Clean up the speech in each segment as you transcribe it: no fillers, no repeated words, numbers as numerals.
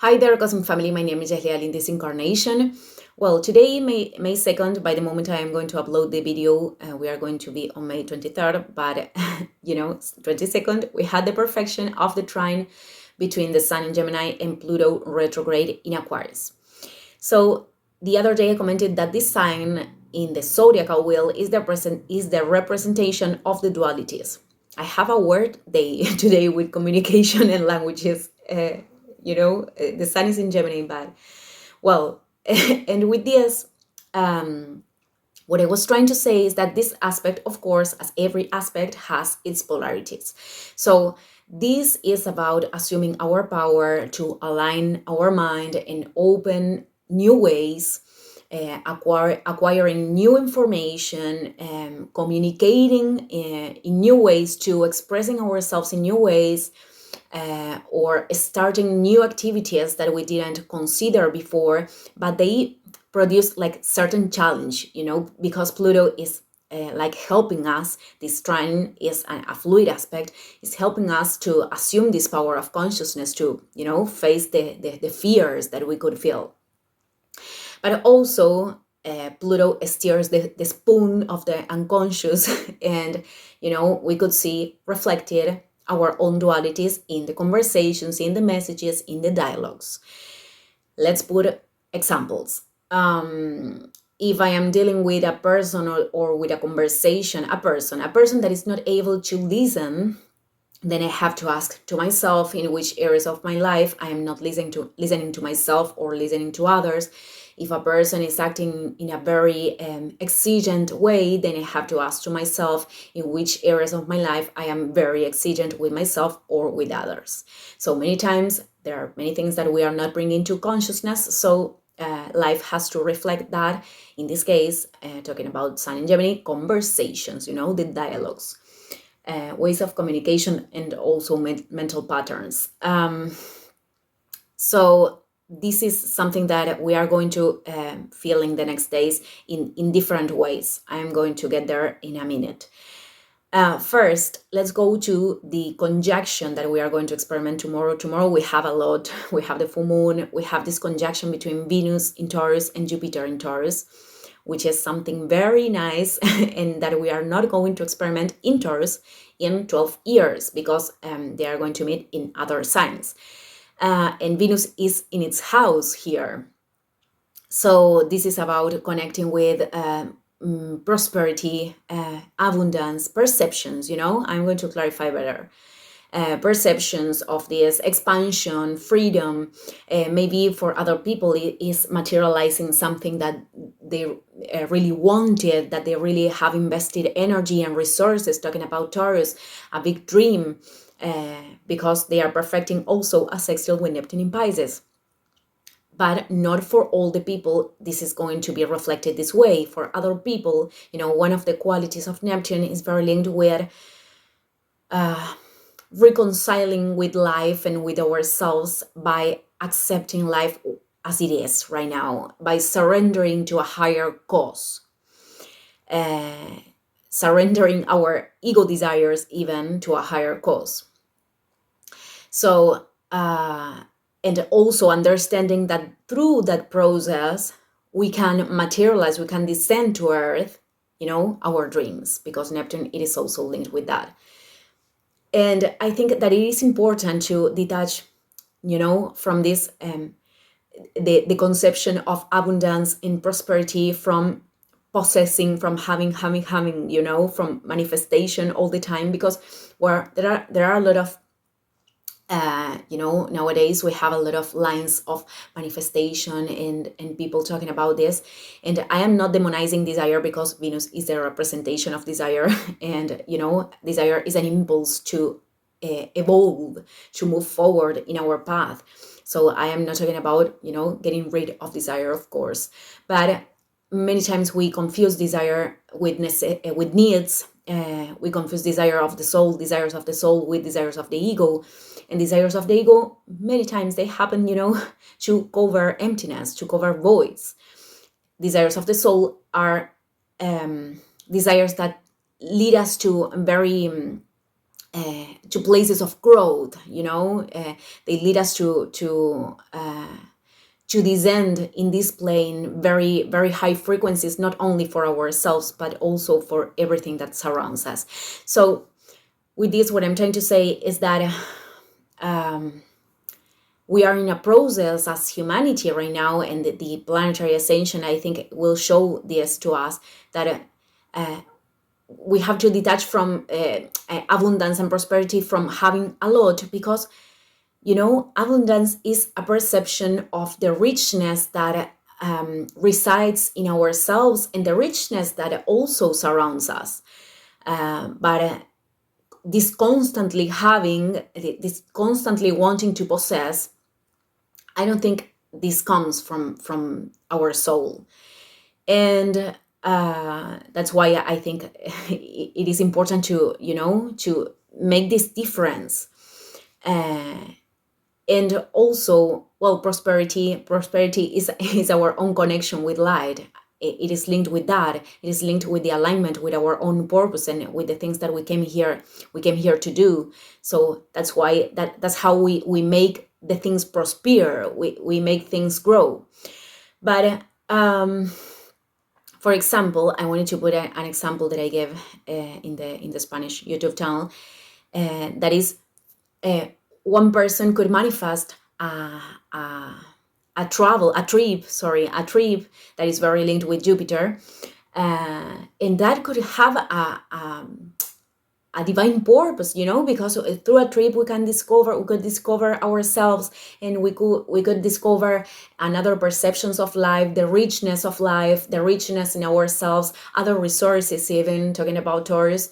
Hi there, Cosmic Family. My name is Jahlial in this incarnation. Well, today, May 2nd, by the moment I am going to upload the video, we are going to be on May 23rd, but 22nd, we had the perfection of the trine between the Sun in Gemini and Pluto retrograde in Aquarius. So the other day I commented that this sign in the zodiacal wheel is the representation of the dualities. I have a word day today with communication and languages. The Sun is in Gemini, but well, and with this, what I was trying to say is that this aspect, of course, as every aspect, has its polarities. So this is about assuming our power to align our mind and open new ways, acquiring new information, communicating in new ways, to expressing ourselves in new ways, or starting new activities that we didn't consider before, but they produce like certain challenge, because Pluto is like helping us. This trine is a fluid aspect, is helping us to assume this power of consciousness to, face the fears that we could feel. But also, Pluto steers the spoon of the unconscious, and we could see reflected our own dualities in the conversations, in the messages, in the dialogues. Let's put examples. If I am dealing with a person or with a conversation, a person that is not able to listen, then I have to ask to myself in which areas of my life I am not listening to myself or listening to others. If a person is acting in a very exigent way, then I have to ask to myself in which areas of my life I am very exigent with myself or with others. So many times there are many things that we are not bringing to consciousness, so life has to reflect that. In this case, talking about Sun in Gemini, conversations, the dialogues. Ways of communication, and also mental patterns. So this is something that we are going to feel in the next days in different ways. I'm going to get there in a minute. First, let's go to the conjunction that we are going to experiment tomorrow. Tomorrow we have a lot. We have the full moon. We have this conjunction between Venus in Taurus and Jupiter in Taurus, which is something very nice, and that we are not going to experiment in Taurus in 12 years, because they are going to meet in other signs. And Venus is in its house here. So this is about connecting with prosperity, abundance, perceptions, I'm going to clarify better. Perceptions of this expansion, freedom. Maybe for other people it is materializing something that they really wanted, that they really have invested energy and resources. Talking about Taurus, a big dream, because they are perfecting also a sextile with Neptune in Pisces. But not for all the people this is going to be reflected this way. For other people, one of the qualities of Neptune is very linked with reconciling with life and with ourselves by accepting life as it is right now, by surrendering to a higher cause, surrendering our ego desires even to a higher cause. So, and also understanding that through that process, we can materialize, we can descend to earth, our dreams, because Neptune, it is also linked with that. And I think that it is important to detach, from this, the conception of abundance and prosperity from possessing, from having, from manifestation all the time, because there are a lot of, nowadays we have a lot of lines of manifestation and people talking about this. And I am not demonizing desire, because Venus is a representation of desire. And, desire is an impulse to evolve, to move forward in our path. So I am not talking about, getting rid of desire, of course. But many times we confuse desire with needs. We confuse desires of the soul with desires of the ego. And desires of the ego, many times they happen, to cover emptiness, to cover voids. Desires of the soul are desires that lead us to very to places of growth. They lead us to descend in this plane very, very high frequencies, not only for ourselves but also for everything that surrounds us. So with this, what I'm trying to say is that we are in a process as humanity right now, and the planetary ascension, I think, will show this to us, that we have to detach from abundance and prosperity from having a lot, because abundance is a perception of the richness that resides in ourselves and the richness that also surrounds us. But this constantly wanting to possess, I don't think this comes from our soul. And that's why I think it is important to make this difference. And also, well, prosperity is our own connection with light. It is linked with that. It is linked with the alignment with our own purpose and with the things that we came here to do. So that's why that's how we make the things prosper. We make things grow. But for example, I wanted to put an example that I gave in the Spanish YouTube channel. That is, one person could manifest a trip that is very linked with Jupiter, and that could have a divine purpose, because through a trip we could discover ourselves, and we could discover another perceptions of life, the richness of life, the richness in ourselves, other resources, even talking about Taurus.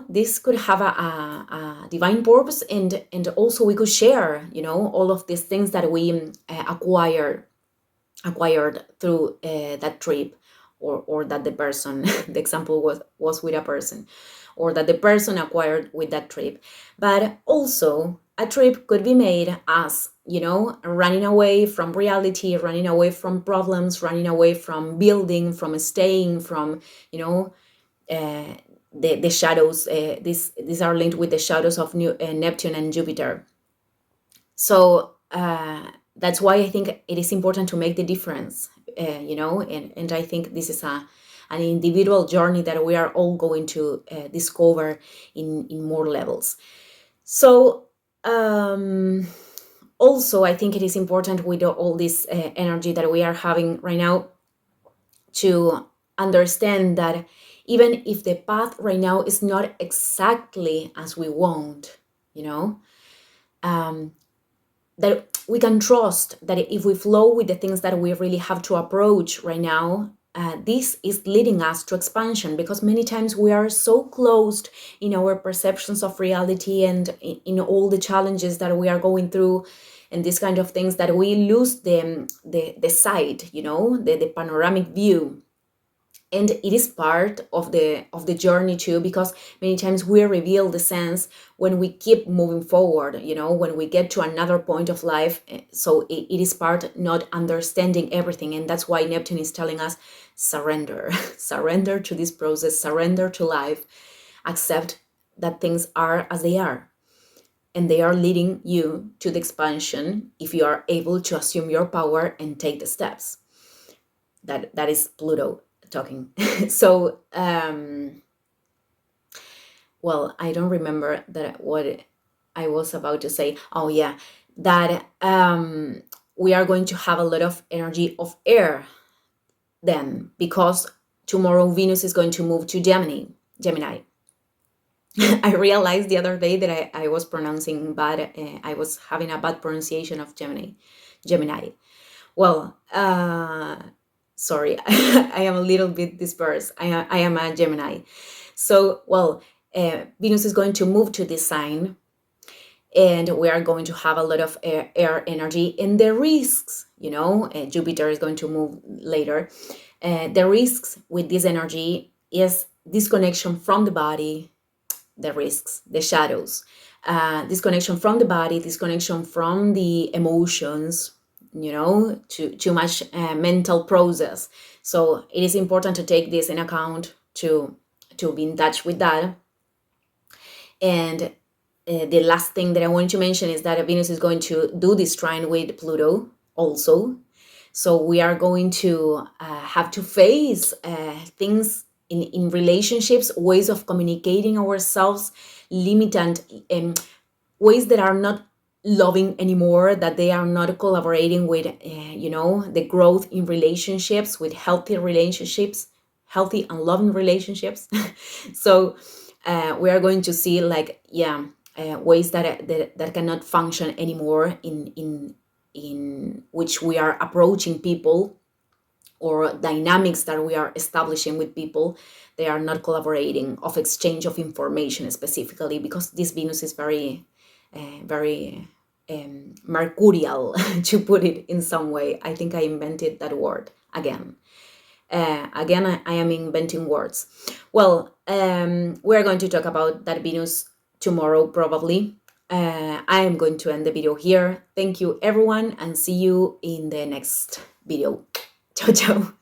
This could have a divine purpose, and also we could share, all of these things that we acquired through that trip, or that the person, the example was with a person, or that the person acquired with that trip. But also, a trip could be made as, running away from reality, running away from problems, running away from building, from staying, from, the shadows. These are linked with the shadows of Neptune and Jupiter. So that's why I think it is important to make the difference, and I think this is an individual journey that we are all going to discover in more levels. So also, I think it is important with all this energy that we are having right now to understand that even if the path right now is not exactly as we want, that we can trust that if we flow with the things that we really have to approach right now, this is leading us to expansion, because many times we are so closed in our perceptions of reality and in all the challenges that we are going through and these kind of things, that we lose the sight, the panoramic view. And it is part of the journey too, because many times we reveal the sense when we keep moving forward, when we get to another point of life. So it is part not understanding everything, and that's why Neptune is telling us surrender. Surrender to this process, surrender to life, accept that things are as they are, and they are leading you to the expansion if you are able to assume your power and take the steps. That is Pluto talking. So well, I don't remember what I was about to say. Oh yeah, that we are going to have a lot of energy of air then, because tomorrow Venus is going to move to Gemini. I realized the other day that I was pronouncing bad. I was having a bad pronunciation of Gemini. Well, sorry, I am a little bit dispersed. I am a Gemini. So, well, Venus is going to move to this sign, and we are going to have a lot of air energy. And the risks, Jupiter is going to move later. The risks with this energy is disconnection from the body, the risks, the shadows, disconnection from the body, disconnection from the emotions, too much mental process. So it is important to take this in account, to be in touch with that. And the last thing that I wanted to mention is that Venus is going to do this trine with Pluto also. So we are going to have to face things in relationships, ways of communicating ourselves, limited ways that are not loving anymore, that they are not collaborating with, the growth in relationships, with healthy relationships, healthy and loving relationships. So we are going to see ways that cannot function anymore in which we are approaching people, or dynamics that we are establishing with people. They are not collaborating, of exchange of information specifically, because this Venus is very mercurial, to put it in some way. I think I invented that word again. I am inventing words. Well, we're going to talk about that Venus tomorrow, probably. I am going to end the video here. Thank you, everyone, and see you in the next video. Ciao, ciao.